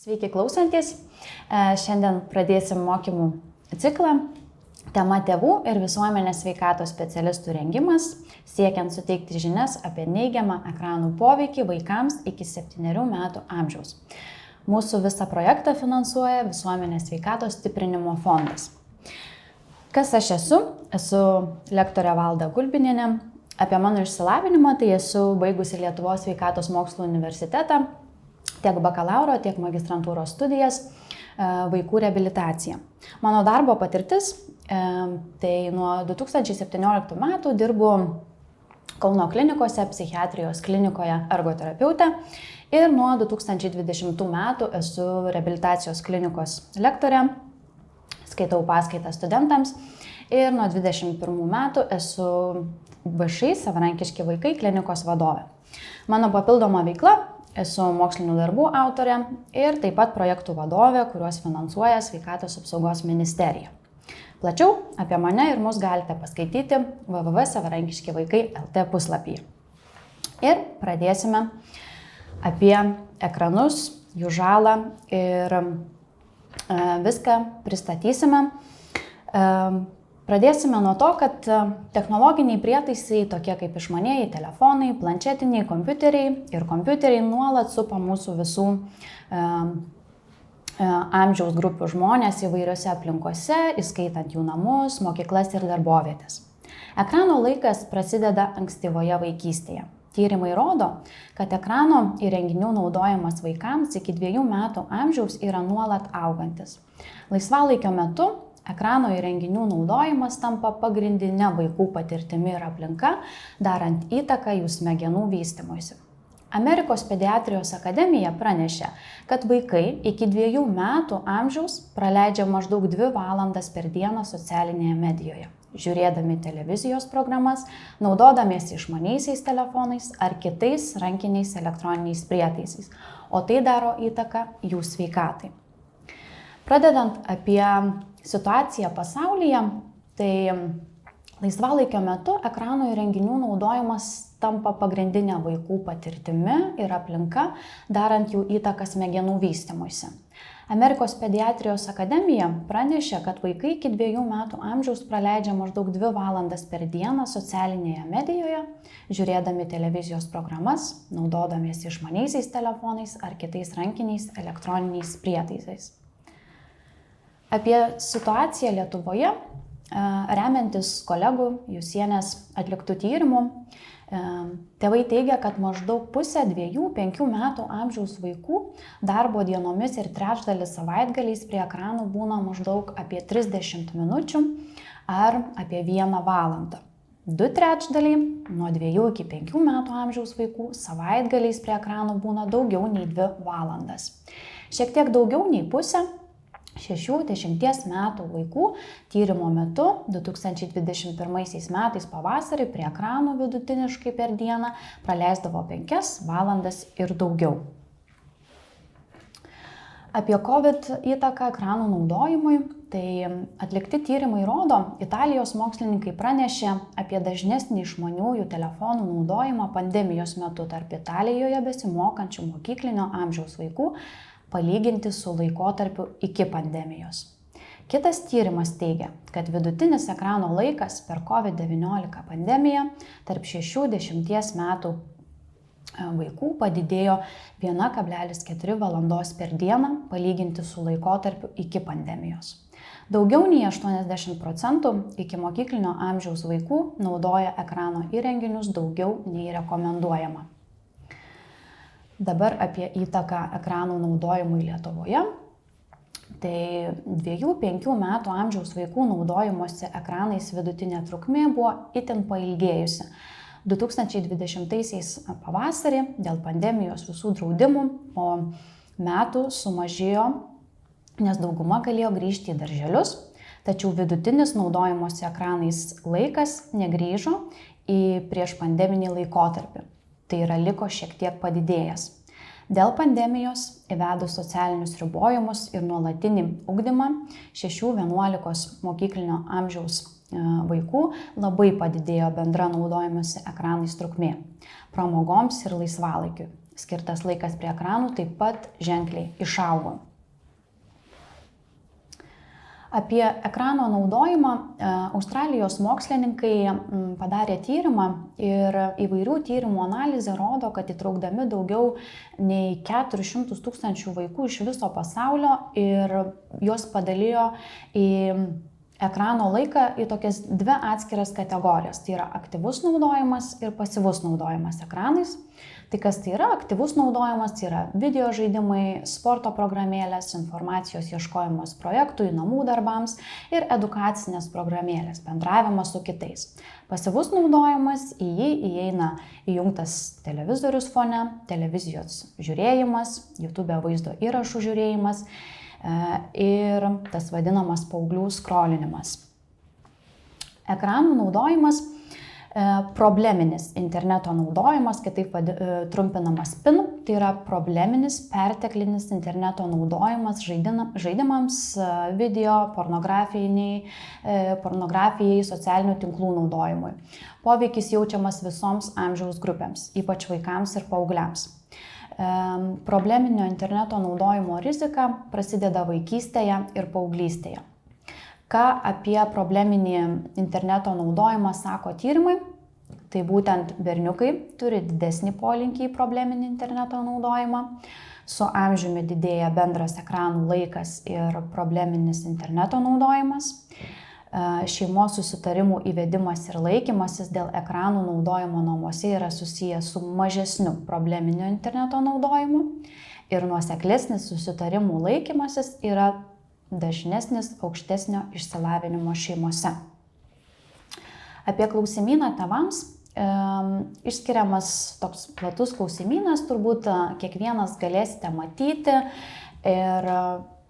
Sveiki klausantis. Šiandien pradėsim mokymų ciklą. Tema tėvų ir visuomenės sveikatos specialistų rengimas, siekiant suteikti žinias apie neigiamą ekranų poveikį vaikams iki 7 metų amžiaus. Mūsų visą projektą finansuoja Visuomenės sveikatos stiprinimo fondas. Kas aš esu? Esu lektorė Valda Gulbinienė. Apie mano išsilavinimą tai esu baigusi Lietuvos sveikatos mokslų universitetą, tiek bakalauro, tiek magistrantūros studijas, vaikų reabilitacija. Mano darbo patirtis, tai nuo 2017 metų dirbu Kauno klinikose, psichiatrijos klinikoje ergoterapeutė ir nuo 2020 metų esu reabilitacijos klinikos lektorė, skaitau paskaitas studentams ir nuo 2021 metų esu VŠI savarankiški vaikai klinikos vadovė. Mano papildoma veikla esu mokslinių darbų autorė ir taip pat projektų vadovė, kuriuos finansuoja Sveikatos apsaugos ministerija. Plačiau apie mane ir mus galite paskaityti www.savarankiškivaikai.lt puslapyje. Ir pradėsime apie ekranus, jų žalą ir viską pristatysime. Pradėsime nuo to, kad technologiniai prietaisai, tokie kaip išmanieji telefonai, planšetiniai kompiuteriai ir kompiuteriai nuolat supa mūsų visų amžiaus grupių žmonės įvairiose aplinkose, įskaitant jų namus, mokyklas ir darbovietės. Ekrano laikas prasideda ankstyvoje vaikystėje. Tyrimai rodo, kad ekrano įrenginių naudojimas vaikams iki 2 metų amžiaus yra nuolat augantis. Laisvalaikio metu ekrano įrenginių naudojimas tampa pagrindinė vaikų patirtimi ir aplinka, darant įtaką jų smegenų vystymuisi. Amerikos pediatrijos akademija pranešė, kad vaikai iki 2 metų amžiaus praleidžia maždaug 2 valandas per dieną socialinėje medijoje, žiūrėdami televizijos programas, naudodamiesi išmaniaisiais telefonais ar kitais rankiniais elektroniniais prietaisais, o tai daro įtaką jų sveikatai. Pradedant apie situaciją pasaulyje, tai laisvalaikio metu ekrano įrenginių naudojimas tampa pagrindinė vaikų patirtimi ir aplinka, darant jų įtaką smegenų vystymuisi. Amerikos pediatrijos akademija pranešė, kad vaikai iki 2 metų amžiaus praleidžia maždaug 2 valandas per dieną socialinėje medijoje, žiūrėdami televizijos programas, naudodamiesi išmaniaisiais telefonais ar kitais rankiniais elektroniniais prietaisais. Apie situaciją Lietuvoje, remiantis kolegų Jusienės atliktų tyrimų, tėvai teigia, kad maždaug pusė 2-5 metų amžiaus vaikų darbo dienomis ir trečdalis savaitgaliais prie ekranų būna maždaug apie 30 minučių ar apie 1 valandą. 2/3 nuo 2 iki 5 metų amžiaus vaikų savaitgaliais prie ekranų būna daugiau nei 2 valandas. Šiek tiek daugiau nei pusė 6-10 metų vaikų tyrimo metu 2021 metais pavasarį prie ekranų vidutiniškai per dieną praleisdavo 5 valandas ir daugiau. Apie COVID įtaką ekranų naudojimui, tai atlikti tyrimai rodo, Italijos mokslininkai pranešė apie dažnesnį išmaniųjų telefonų naudojimą pandemijos metu tarp Italijoje besimokančių mokyklinio amžiaus vaikų, palyginti su laikotarpiu iki pandemijos. Kitas tyrimas teigia, kad vidutinis ekrano laikas per COVID-19 pandemiją tarp 6-10 metų vaikų padidėjo 1,4 valandos per dieną, palyginti su laikotarpiu iki pandemijos. Daugiau nei 80% iki mokyklinio amžiaus vaikų naudoja ekrano įrenginius daugiau nei rekomenduojama. Dabar apie įtaką ekranų naudojimui Lietuvoje. Tai 2-5 metų amžiaus vaikų naudojimosi ekranais vidutinė trukmė buvo itin pailgėjusi. 2020 pavasarį dėl pandemijos visų draudimų po metų sumažėjo, nes dauguma galėjo grįžti į darželius, tačiau vidutinis naudojimosi ekranais laikas negrįžo į prieš pandeminį laikotarpį. Tai yra liko šiek tiek padidėjęs. Dėl pandemijos įvedus socialinius ribojimus ir nuolatinį ugdymą 6-11 mokyklinio amžiaus vaikų labai padidėjo bendra naudojimosi ekranais trukmė pramogoms ir laisvalaikiui. skirtas laikas prie ekranų taip pat ženkliai išaugo. Apie ekrano naudojimą Australijos mokslininkai padarė tyrimą ir įvairių tyrimų analizė rodo, kad įtraukdami daugiau nei 400 000 vaikų iš viso pasaulio ir juos padalijo į ekrano laiką į tokias dvi atskiras kategorijas. Tai yra aktyvus naudojimas ir pasyvus naudojimas ekranais. Tai kas tai yra? Aktyvus naudojimas tai yra video žaidimai, sporto programėlės, informacijos ieškojimas projektui, namų darbams ir edukacinės programėlės, bendravimas su kitais. Pasyvus naudojimas, į jį įeina įjungtas televizorius fone, televizijos žiūrėjimas, YouTube vaizdo įrašų žiūrėjimas ir tas vadinamas paauglių skrolinimas. Ekranų naudojimas, probleminis interneto naudojimas, kitaip trumpinamas PIN, tai yra probleminis perteklinis interneto naudojimas žaidimams, video, pornografijai, socialinių tinklų naudojimui. Poveikis jaučiamas visoms amžiaus grupėms, ypač vaikams ir paaugliams. Probleminio interneto naudojimo rizika prasideda vaikystėje ir paauglystėje. Ką apie probleminį interneto naudojimą sako tyrimai? Tai būtent berniukai turi didesnį polinkį į probleminį interneto naudojimą. Su amžiumi didėja bendras ekranų laikas ir probleminis interneto naudojimas. Šeimos susitarimų įvedimas ir laikymasis dėl ekranų naudojimo namuose yra susijęs su mažesniu probleminio interneto naudojimu ir nuoseklesnis susitarimų laikymasis yra dažnesnis aukštesnio išsilavinimo šeimose. Apie klausimyną tėvams išskiriamas toks platus klausimynas, turbūt kiekvienas galėsite matyti ir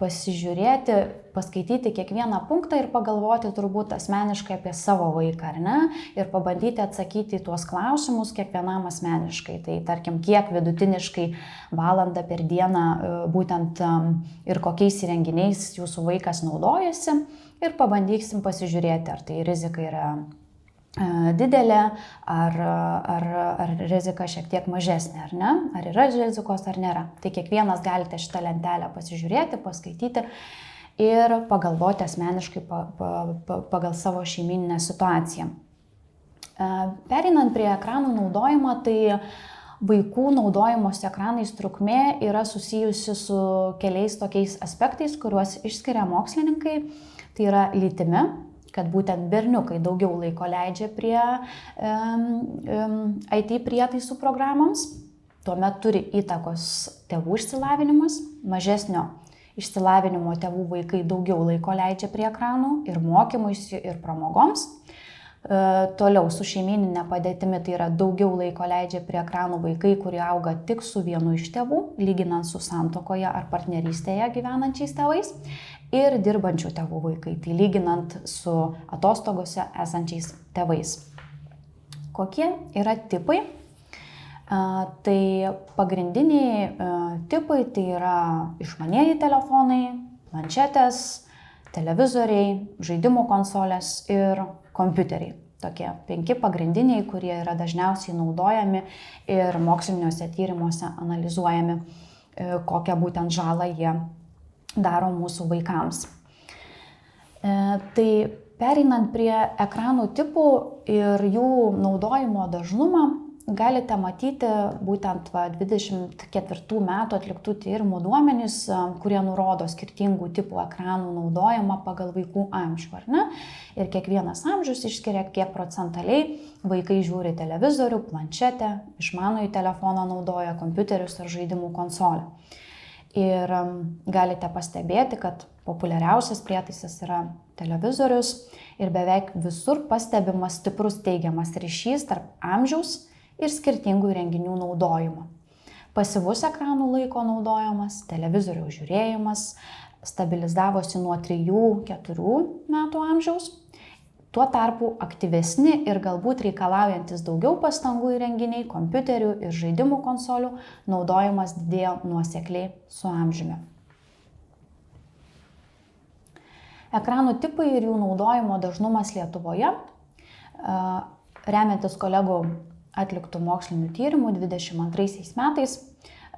pasižiūrėti, paskaityti kiekvieną punktą ir pagalvoti turbūt asmeniškai apie savo vaiką, ar ne? Ir pabandyti atsakyti į tuos klausimus kiekvienam asmeniškai. Tai tarkim, kiek vidutiniškai valandą per dieną būtent ir kokiais įrenginiais jūsų vaikas naudojasi ir pabandysim pasižiūrėti, ar tai rizika yra didelė, ar rizika šiek tiek mažesnė, ar ne? Ar yra rizikos, ar nėra. Tai kiekvienas galite šitą lentelę pasižiūrėti, paskaityti ir pagalvoti asmeniškai pagal savo šeimyninę situaciją. Pereinant prie ekranų naudojimo, tai vaikų naudojimosi ekranais trukmė yra susijusi su keliais tokiais aspektais, kuriuos išskiria mokslininkai. Tai yra lytimi, kad būtent berniukai daugiau laiko leidžia prie IT prietaisų programoms. Tuomet turi įtakos tėvų išsilavinimas, mažesnio išsilavinimo tėvų vaikai daugiau laiko leidžia prie ekranų ir mokymuisi, ir pramogoms. Toliau su šeimyninė padėtimi, tai yra daugiau laiko leidžia prie ekranų vaikai, kurie auga tik su vienu iš tėvų, lyginant su santuokoje ar partnerystėje gyvenančiais tėvais, ir dirbančių tėvų vaikai, tai lyginant su atostogose esančiais tėvais. Kokie yra tipai? Tai pagrindiniai tipai tai yra išmanieji telefonai, planšetės, televizoriai, žaidimų konsolės ir kompiuteriai. Tokie 5 pagrindiniai, kurie yra dažniausiai naudojami ir moksliniuose tyrimuose analizuojami, kokią būtent žalą jie daro mūsų vaikams. Tai pereinant prie ekranų tipų ir jų naudojimo dažnumą, galite matyti būtent 24 metų atliktų tyrimų duomenys, kurie nurodo skirtingų tipų ekranų naudojimą pagal vaikų amžių, ar ne? Ir kiekvienas amžius išskiria, kiek procentaliai vaikai žiūri televizorių, planšetę, išmanųjį telefoną naudoja, kompiuterius ar žaidimų konsolę. Ir galite pastebėti, kad populiariausias prietaisas yra televizorius ir beveik visur pastebimas stiprus teigiamas ryšys tarp amžiaus ir skirtingų įrenginių naudojimo. Pasyvus ekranų laiko naudojimas, televizoriaus žiūrėjimas stabilizavosi nuo 3-4 metų amžiaus. Tuo tarpu aktyvesni ir galbūt reikalaujantis daugiau pastangų įrenginiai, kompiuterių ir žaidimų konsolių naudojimas didėjo nuosekliai su amžiumi. Ekranų tipai ir jų naudojimo dažnumas Lietuvoje, remiantis kolegų atliktų mokslinių tyrimų 22 metais,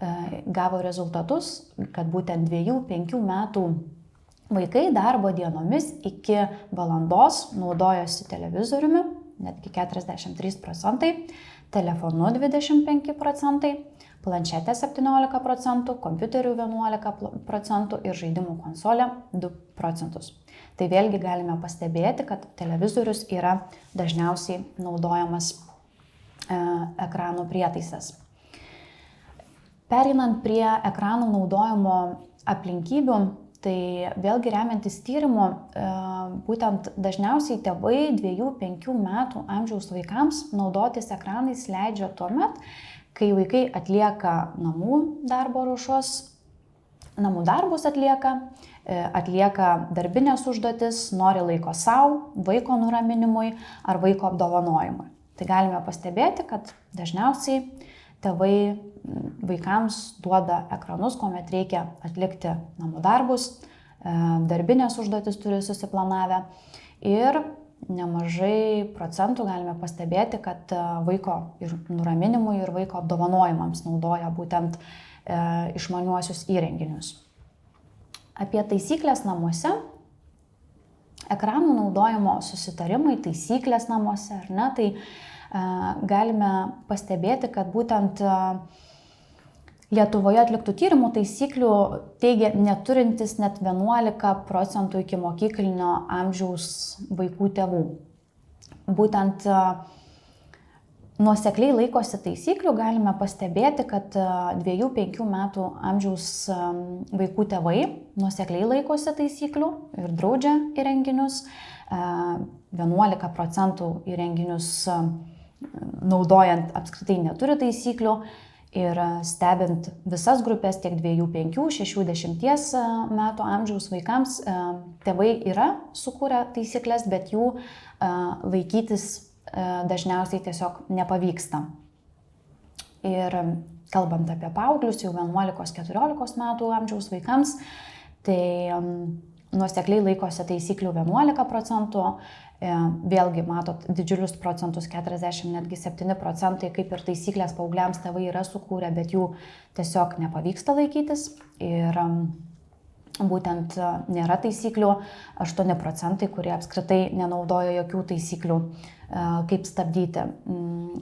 gavo rezultatus, kad būtent 2-5 metų vaikai darbo dienomis iki valandos naudojosi televizoriumi, netgi 43%, telefonu 25%, planšetė 17%, kompiuterių 11% ir žaidimų konsolė 2%. Tai vėlgi galime pastebėti, kad televizorius yra dažniausiai naudojamas ekranų prietaisas. Pereinant prie ekranų naudojimo aplinkybių, tai vėlgi remiantis tyrimu, būtent dažniausiai tėvai 2-5 metų amžiaus vaikams naudotis ekranais leidžia tuomet, kai vaikai atlieka namų darbus atlieka darbinės užduotis, nori laiko savo, vaiko nuraminimui ar vaiko apdovanojimui. Tai galime pastebėti, kad dažniausiai tėvai vaikams duoda ekranus, kuomet reikia atlikti namų darbus, darbinės užduotis turi susiplanavę ir nemažai procentų galime pastebėti, kad vaiko ir nuraminimui ir vaiko apdovanojimams naudoja būtent išmaniuosius įrenginius. Apie taisyklės namuose, ekranų naudojimo susitarimai, taisyklės namuose, ar ne, tai galime pastebėti, kad būtent Lietuvoje atliktų tyrimų taisyklių teigia neturintis net 11% iki mokyklinio amžiaus vaikų tėvų. Būtent nuosekliai laikosi taisyklių galime pastebėti, kad 2-5 metų amžiaus vaikų tėvai nuosekliai laikosi taisyklių ir draudžia įrenginius, 11% įrenginius naudojant apskritai neturi taisyklių. Ir stebint visas grupės tiek 2, 5, 6, 10 metų amžiaus vaikams, tėvai yra sukūrę taisyklės, bet jų laikytis dažniausiai tiesiog nepavyksta. Ir kalbant apie paauglius, jau 11-14 metų amžiaus vaikams, tai nuosekliai laikosi taisyklių 11%. Vėlgi matot didžiulius procentus, 40, netgi 7%, kaip ir taisyklės paaugliams tėvai yra sukūrę, bet jų tiesiog nepavyksta laikytis. Ir būtent nėra taisyklių, 8%, kurie apskritai nenaudoja jokių taisyklių, kaip stabdyti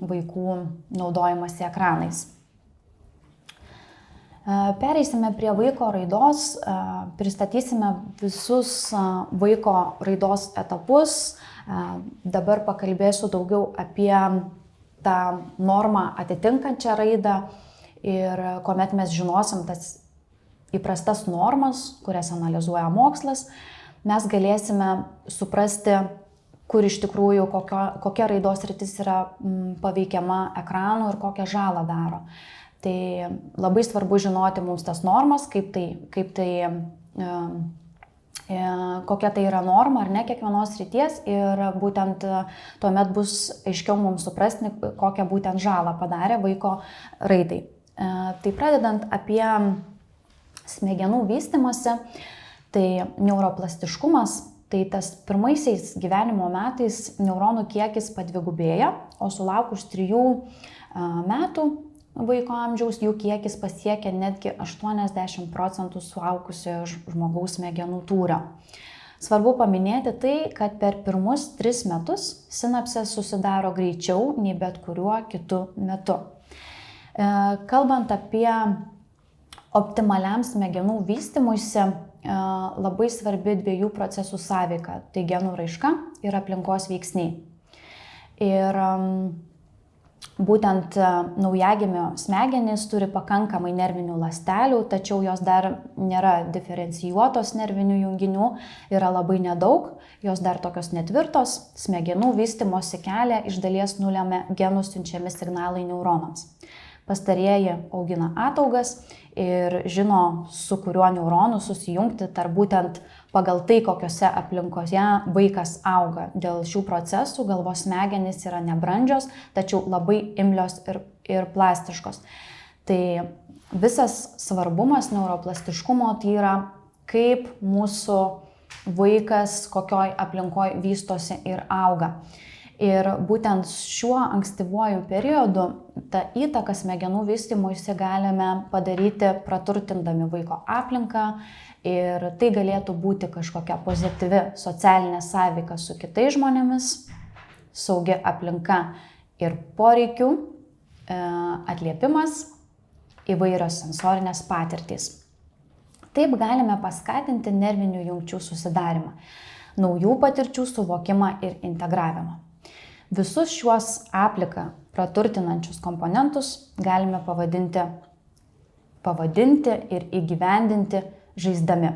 vaikų naudojimąsi ekranais. Pereisime prie vaiko raidos, pristatysime visus vaiko raidos etapus. Dabar pakalbėsiu daugiau apie tą normą atitinkančią raidą ir kuomet mes žinosim tas įprastas normas, kurias analizuoja mokslas, mes galėsime suprasti, kur iš tikrųjų kokia raidos sritis yra paveikiama ekranų ir kokią žalą daro. Tai labai svarbu žinoti mums tas normas, kokia tai yra norma ar ne kiekvienos srities ir būtent tuomet bus aiškiau mums suprasti, kokią būtent žalą padarė vaiko raidai. Tai pradedant apie smegenų vystymąsi, tai neuroplastiškumas, tai tas pirmaisiais gyvenimo metais neuronų kiekis padvigubėja, o sulaukus 3 metų vaiko amžiaus jų kiekis pasiekia netgi 80% suaugusiojo žmogaus smegenų tūrio. Svarbu paminėti tai, kad per pirmus 3 metus sinapsės susidaro greičiau nei bet kuriuo kitu metu. Kalbant apie optimaliam smegenų vystymuisi, labai svarbi 2 procesų sąveika, tai genų raiška ir aplinkos veiksniai. Ir būtent naujagimio smegenys turi pakankamai nervinių ląstelių, tačiau jos dar nėra diferencijuotos nervinių junginių, yra labai nedaug, jos dar tokios netvirtos, smegenų vystymosi kelią iš dalies nulemia genų siunčiami signalai neuronams. Pastarieji augina ataugas ir žino, su kuriuo neuronu susijungti tarp būtent pagal tai, kokiose aplinkoje vaikas auga. Dėl šių procesų galvos smegenys yra nebrandžios, tačiau labai imlios ir plastiškos. Tai visas svarbumas neuroplastiškumo tai yra, kaip mūsų vaikas kokioj aplinkoje vystosi ir auga. Ir būtent šiuo ankstyvuoju periodu tą įtaką smegenų vystymuisi galime padaryti praturtindami vaiko aplinką ir tai galėtų būti kažkokia pozityvi socialinė sąveika su kitais žmonėmis, saugi aplinka ir poreikių atliepimas, įvairios sensorinės patirtys. Taip galime paskatinti nervinių jungčių susidarimą, naujų patirčių suvokimą ir integravimą. Visus šiuos aplinką praturtinančius komponentus galime pavadinti ir įgyvendinti žaisdami.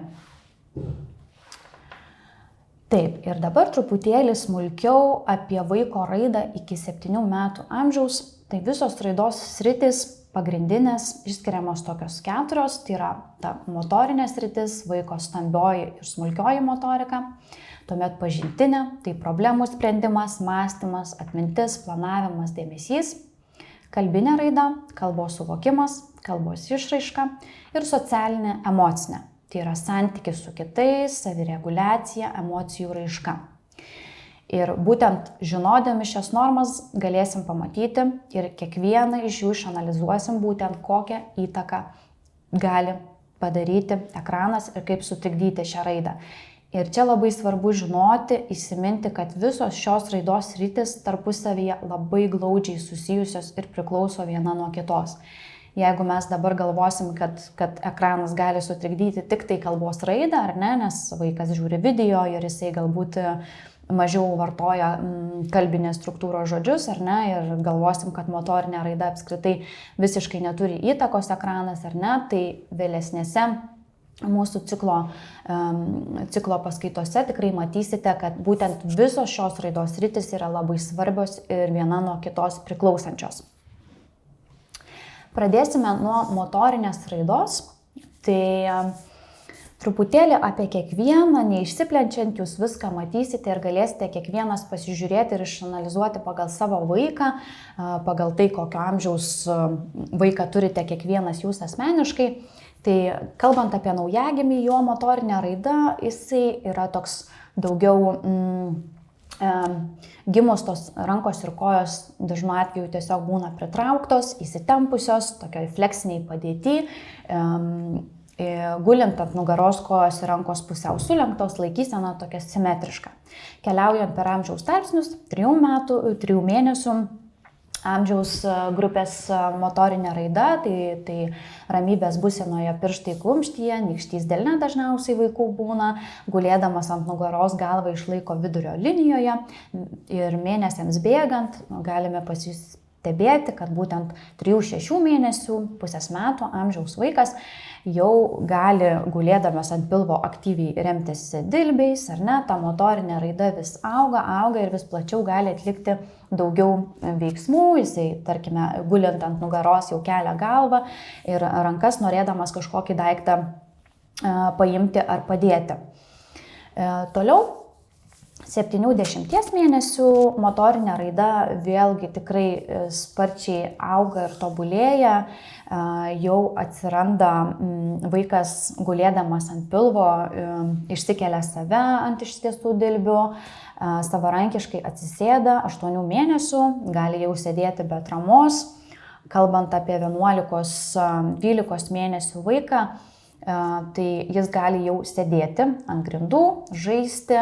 Taip, ir dabar truputėlį smulkiau apie vaiko raidą iki 7 metų amžiaus. Tai visos raidos sritys pagrindinės išskiriamos tokios 4, tai yra ta motorinė sritis, vaiko stambioji ir smulkioji motorika. Tuomet pažintinė, tai problemų sprendimas, mąstymas, atmintis, planavimas, dėmesys, kalbinė raida, kalbos suvokimas, kalbos išraiška ir socialinė emocinė, tai yra santykis su kitais, savireguliacija, emocijų raiška. Ir būtent žinodami šias normas galėsim pamatyti ir kiekvieną iš jų išanalizuosim būtent kokią įtaką gali padaryti ekranas ir kaip sutrikdyti šią raidą. Ir čia labai svarbu žinoti, įsiminti, kad visos šios raidos sritys tarpusavyje labai glaudžiai susijusios ir priklauso viena nuo kitos. Jeigu mes dabar galvosim, kad ekranas gali sutrikdyti tik tai kalbos raidą, ar ne, nes vaikas žiūri video ir jisai galbūt mažiau vartoja kalbinės struktūros žodžius, ar ne, ir galvosim, kad motorinė raida apskritai visiškai neturi įtakos ekranas, ar ne, tai vėlesnėse mūsų ciklo paskaitose tikrai matysite, kad būtent visos šios raidos sritys yra labai svarbios ir viena nuo kitos priklausančios. Pradėsime nuo motorinės raidos. Tai truputėlį apie kiekvieną, neišsiplenčiant, jūs viską matysite ir galėsite kiekvienas pasižiūrėti ir išanalizuoti pagal savo vaiką, pagal tai, kokio amžiaus vaiką turite kiekvienas jūs asmeniškai. Tai kalbant apie naujagimį, jo motorinė raida, jisai yra toks daugiau gimus tos rankos ir kojos dažnu atveju tiesiog būna pritrauktos, įsitempusios, tokioj fleksiniai padėty, gulint ant nugaros, kojos ir rankos pusiau sulenktos, laikysena tokia simetriška. Keliaujant per amžiaus tarpsnius, 3 mėnesių amžiaus grupės motorinė raida, tai ramybės būsenoje pirštai kumštyje, nykštys delne dažniausiai vaikų būna, gulėdamas ant nugaros galvą išlaiko vidurio linijoje ir mėnesiams bėgant galime pasistebėti, kad būtent 3-6 mėnesių, pusės metų amžiaus vaikas jau gali gulėdamas ant pilvo aktyviai remtis dilbiais, ar ne, ta motorinė raida vis auga ir vis plačiau gali atlikti daugiau veiksmų, jisai, tarkime, gulint ant nugaros jau kelia galvą ir rankas norėdamas kažkokį daiktą paimti ar padėti. Toliau, 70 mėnesių motorinė raida vėlgi tikrai sparčiai auga ir tobulėja, jau atsiranda vaikas gulėdamas ant pilvo, išsikelia save ant ištiestų dilbių, savarankiškai atsisėda 8 mėnesių, gali jau sėdėti be atramos. Kalbant apie 11-12 mėnesių vaiką, tai jis gali jau sėdėti ant grindų, žaisti,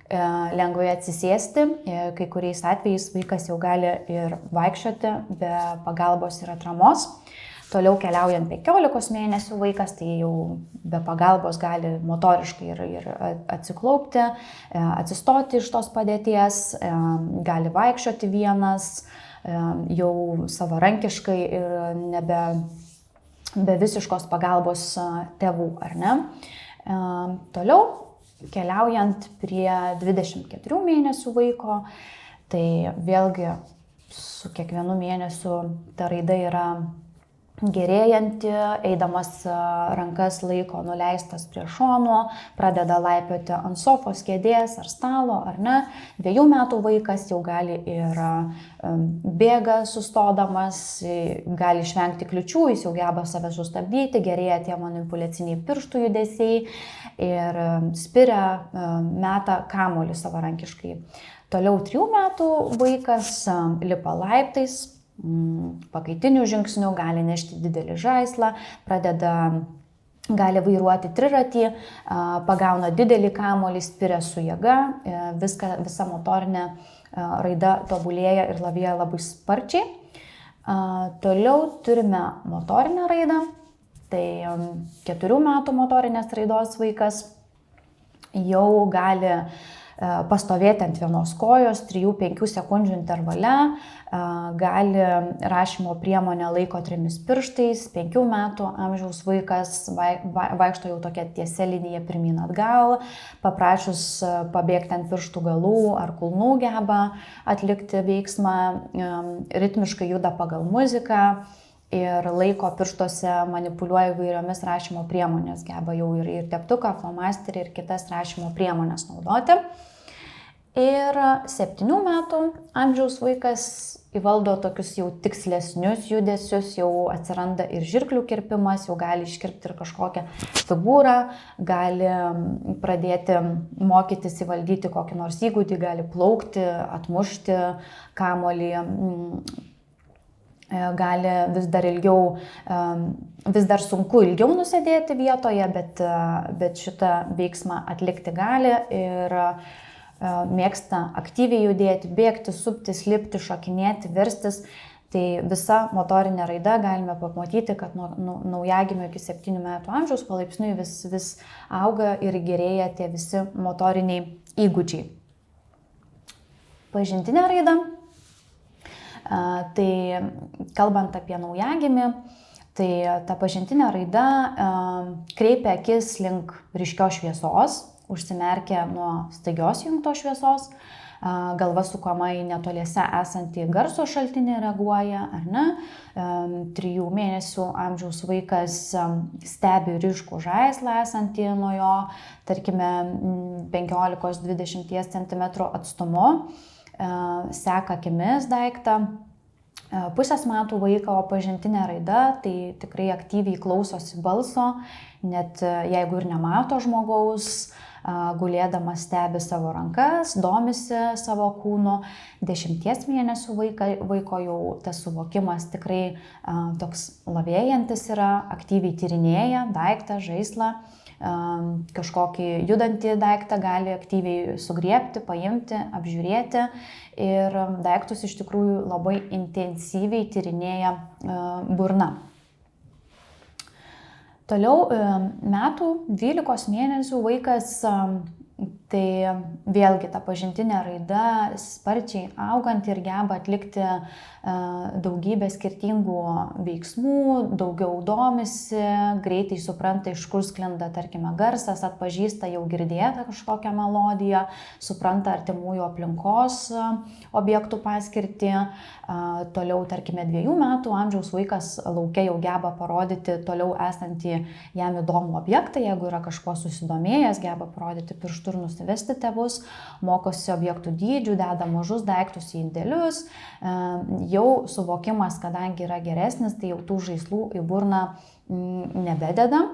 lengvai atsisėsti, kai kuriais atvejais vaikas jau gali ir vaikščioti be pagalbos ir atramos. Toliau keliaujant 15 mėnesių vaikas, tai jau be pagalbos gali motoriškai ir atsiklaupti, atsistoti iš tos padėties, gali vaikščioti vienas, jau savarankiškai ir nebe be visiškos pagalbos tėvų, ar ne. Toliau, keliaujant prie 24 mėnesių vaiko, tai vėlgi su kiekvienu mėnesiu ta raida yra gerėjanti, eidamas rankas laiko nuleistas prie šono, pradeda laipioti ant sofos, kėdės ar stalo, ar ne. 2 metų vaikas jau gali ir bėga sustodamas, gali išvengti kliučių, jis jau geba save sustabdyti, gerėja tie manipuliaciniai pirštų judesiai ir spiria, meta kamuolį savarankiškai. Toliau 3 metų vaikas lipa laiptais, pakaitinių žingsnių, gali nešti didelį žaislą, gali vairuoti triratį, pagauna didelį kamuolį, spiria su jėga, visa motorinė raida tobulėja ir lavėja labai sparčiai. Toliau turime motorinę raidą, tai 4 metų motorinės raidos vaikas jau gali pastovėti ant vienos kojos 3-5 sekundžių intervale, gali rašymo priemonę laiko 3 pirštais, 5 metų amžiaus vaikas vaikšto jau tokia tiesia linija pirmyn atgal, paprašius pabėgti ant pirštų galų ar kulnų geba atlikti veiksmą, ritmiškai juda pagal muziką ir laiko pirštuose manipuliuoja įvairiomis rašymo priemonės, geba jau ir teptuką, flomasterį ir kitas rašymo priemonės naudoti. Ir 7 metų amžiaus vaikas įvaldo tokius jau tikslesnius judesius, jau atsiranda ir žirklių kirpimas, jau gali iškirpti ir kažkokią figūrą, gali pradėti mokytis įvaldyti kokį nors įgūdį, gali plaukti, atmušti kamuolį, gali vis dar sunku ilgiau nusėdėti vietoje, bet šitą veiksmą atlikti gali ir mėgsta aktyviai judėti, bėgti, suptis, lipti, šokinėti, verstis. Tai visa motorinė raida galime pamatyti, kad nuo naujagimio iki 7 metų amžiaus palaipsniui vis auga ir gerėja tie visi motoriniai įgūdžiai. Pažintinė raida. Tai kalbant apie naujagimį, tai ta pažintinė raida kreipia akis link ryškios šviesos, užsimerkia nuo staigios įjungtos šviesos, galva sukama į netoliese esantį garso šaltinį reaguoja, ar ne? 3 mėnesių amžiaus vaikas stebi ryškų žaislą esantį nuo jo, tarkime, 15-20 cm atstumu, seka akimis daiktą. Pusės metų vaiko pažintinė raida, tai tikrai aktyviai klausosi balso, net jeigu ir nemato žmogaus, gulėdamas stebi savo rankas, domisi savo kūnu. 10 mėnesių vaiko jau tas suvokimas tikrai toks lavėjantis yra, aktyviai tyrinėja daiktą, žaislą, kažkokį judantį daiktą gali aktyviai sugriebti, paimti, apžiūrėti ir daiktus iš tikrųjų labai intensyviai tyrinėja burna. Toliau metų 12 mėnesių vaikas, tai vėlgi ta pažintinė raida sparčiai auganti ir geba atlikti daugybę skirtingų veiksmų, daugiau domisi, greitai supranta, iš kur sklinda, tarkime, garsas, atpažįsta jau girdėtą kažkokią melodiją, supranta artimųjų aplinkos objektų paskirtį. Toliau, tarkime, 2 metų amžiaus vaikas lauke jau geba parodyti toliau esantį jam įdomų objektą, jeigu yra kažkuo susidomėjęs, geba parodyti pirštų ir nusivesti tėvus, mokosi objektų dydžių, deda mažus daiktus į indelius, jau suvokimas, kadangi yra geresnis, tai jau tų žaislų į burną nebededa.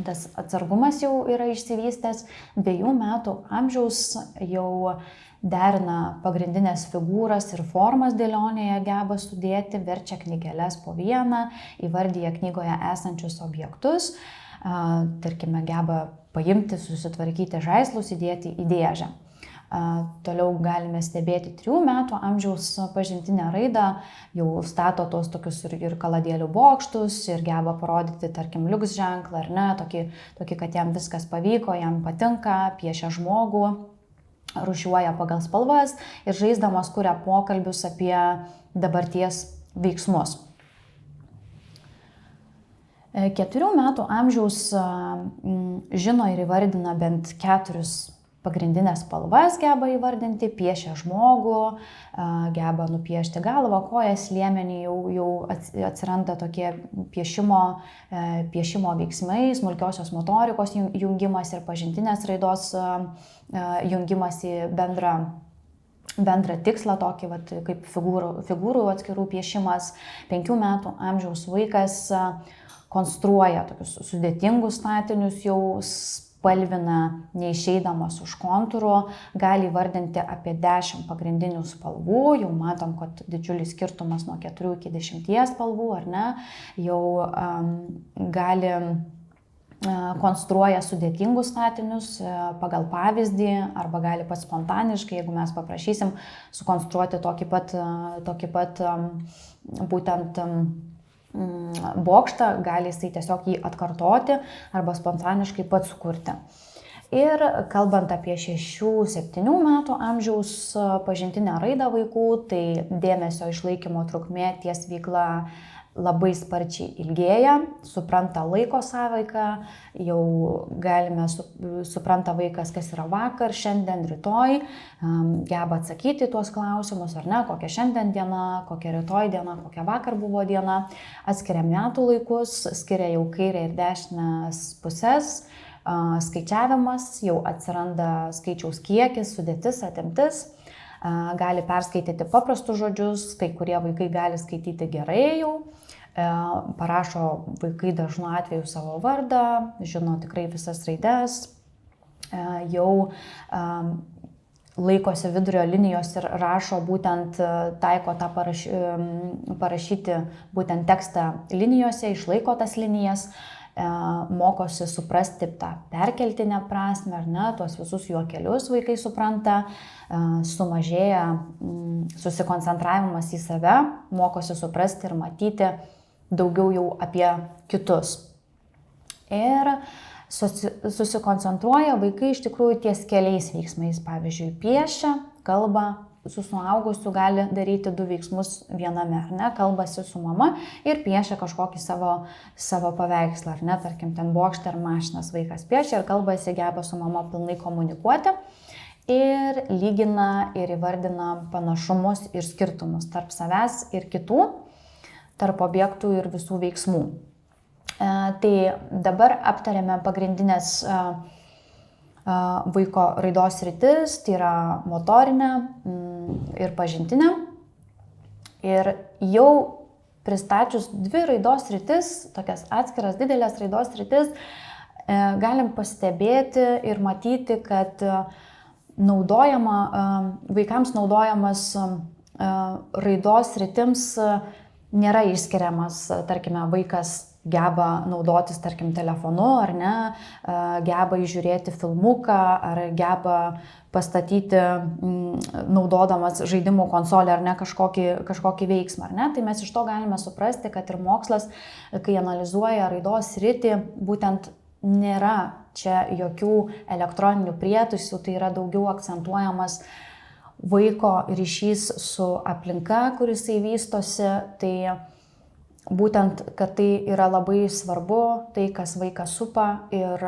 Tas atsargumas jau yra išsivystęs, 2 metų amžiaus jau derina pagrindinės figūras ir formas dėlionėje, geba sudėti, verčia knygeles po vieną, įvardyja knygoje esančius objektus, tarkime, geba paimti, susitvarkyti žaislus, įdėti į dėžę. Toliau galime stebėti 3 metų amžiaus pažintinę raidą, jau stato tos tokius ir kaladėlių bokštus ir geba parodyti, tarkim, liuks ženklą, ar ne, tokį, kad jam viskas pavyko, jam patinka, piešia žmogų, rūšiuoja pagal spalvas ir žaisdamas kuria pokalbius apie dabarties veiksmus. 4 metų amžiaus žino ir įvardina bent 4 pagrindinės spalvas, geba įvardinti, piešia žmogų, geba nupiešti galvą, kojas, liemenį, jau atsiranda tokie piešimo veiksmai, smulkiosios motorikos jungimas ir pažintinės raidos jungimas į bendrą tikslą, tokį kaip figūrų atskirų piešimas. 5 metų amžiaus vaikas konstruoja tokius sudėtingus statinius, jau spalvina neišeidamas už kontūrų, gali įvardinti apie 10 pagrindinių spalvų, jau matom, kad didžiulis skirtumas nuo 4 iki 10 spalvų, ar ne, jau gali konstruoja sudėtingus statinius pagal pavyzdį arba gali pats spontaniškai, jeigu mes paprašysim sukonstruoti tokį pat būtent bokštą, gali jisai tiesiog jį atkartoti arba spontaniškai pats sukurti. Ir kalbant apie 6-7 metų amžiaus pažintinę raidą vaikų, tai dėmesio išlaikymo trukmė ties veikla labai sparčiai ilgėja, supranta laiko sąveiką, jau galime supranta vaikas, kas yra vakar, šiandien, rytoj, geba atsakyti tuos klausimus, ar ne, kokia šiandien diena, kokia rytoj diena, kokia vakar buvo diena, atskiria metų laikus, skiria jau kairę ir dešinę pusės, skaičiavimas, jau atsiranda skaičiaus kiekis, sudėtis, atimtis. Gali perskaityti paprastus žodžius, kai kurie vaikai gali skaityti gerai jau, parašo vaikai dažnu atveju savo vardą, žino tikrai visas raides, jau laikosi vidurio linijos ir rašo būtent, taiko tą parašyti būtent tekstą linijose, išlaiko tas linijas, mokosi suprasti tą perkeltinę prasmę, ar ne, tuos visus juokelius vaikai supranta, sumažėja susikoncentravimas į save, mokosi suprasti ir matyti daugiau jau apie kitus. Ir susikoncentruoja vaikai iš tikrųjų ties keliais veiksmais, pavyzdžiui, piešia, kalba. Su suaugusiu gali daryti 2 veiksmus viename, ar ne, kalbasi su mama ir piešia kažkokį savo paveikslą, ar ne, tarkim, ten bokštą ar mašinas vaikas piešia ir kalbasi, geba su mama pilnai komunikuoti ir lygina ir įvardina panašumus ir skirtumus tarp savęs ir kitų, tarp objektų ir visų veiksmų. Tai dabar aptarėme pagrindinės vaiko raidos sritis, tai yra motorinė ir pažintinė. Ir jau pristačius 2 raidos sritis, tokias atskiras didelės raidos sritis, galim pastebėti ir matyti, kad vaikams naudojamas raidos sritims nėra išskiriamas, tarkime, vaikas geba naudotis, tarkim, telefonu, ar ne, geba įžiūrėti filmuką, ar geba pastatyti, naudodamas žaidimų konsolę, ar ne, kažkokį veiksmą, ar ne. Tai mes iš to galime suprasti, kad ir mokslas, kai analizuoja raidos sritį, būtent nėra čia jokių elektroninių prietaisų, tai yra daugiau akcentuojamas vaiko ryšys su aplinka, kuris vystosi, tai būtent, kad tai yra labai svarbu, tai, kas vaiką supa ir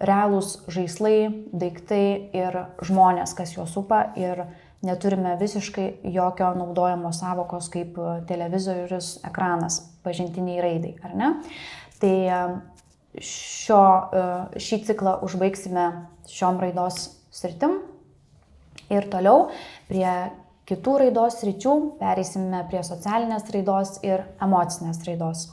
realūs žaislai, daiktai ir žmonės, kas juos supa ir neturime visiškai jokio naudojimo sąvokos kaip televizorius, ekranas, pažintiniai raidai, ar ne? Tai šį ciklą užbaigsime šiom raidos sritim ir toliau prie kitų raidos sričių pereisime prie socialinės raidos ir emocinės raidos.